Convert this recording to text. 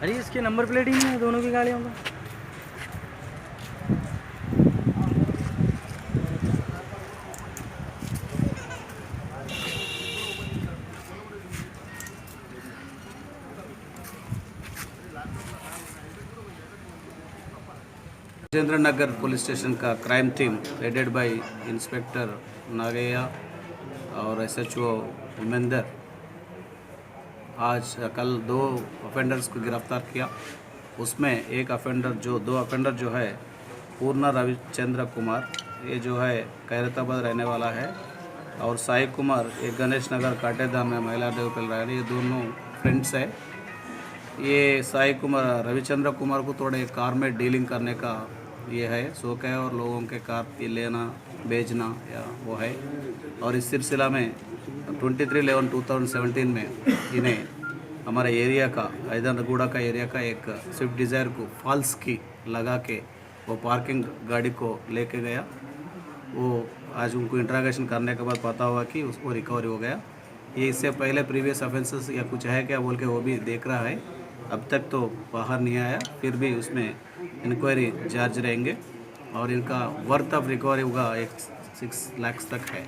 अरे इसके number plate ही नहीं है दोनों की गाड़ियों का। राजेंद्र नगर पुलिस स्टेशन का crime team headed by inspector Nagaiah और एसएचओ उमेंदर आज कल 2 ऑफेंडर्स को गिरफ्तार किया। उसमें दो ऑफेंडर जो है पूर्णा रविचंद्र कुमार, ये जो है खैरताबाद रहने वाला है, और साई कुमार एक गणेश नगर काटेधाम में महिला देवपल रहा है। ये दोनों फ्रेंड्स है। ये साई कुमार रविचंद्र कुमार को थोड़े कार में डीलिंग करने का ये है शौक है, और लोगों के कार लेना बेचना या वो है। और इस सिलसिला में 23/11/2017 में इन्हें हमारे एरिया का हैदरगुड़ा का एरिया का एक स्विफ्ट डिज़ायर को फॉल्स की लगा के वो पार्किंग गाड़ी को लेके गया। वो आज उनको इंट्रागेशन करने के बाद पता हुआ कि उसको रिकवरी हो गया। ये इससे पहले प्रीवियस ऑफेंसेस या कुछ है क्या बोल के वो भी देख रहा है। अब तक तो बाहर नहीं आया, फिर भी उसमें इंक्वायरी चार्ज रहेंगे और इनका वर्थ ऑफ रिकवरी होगा 6 लाख तक है।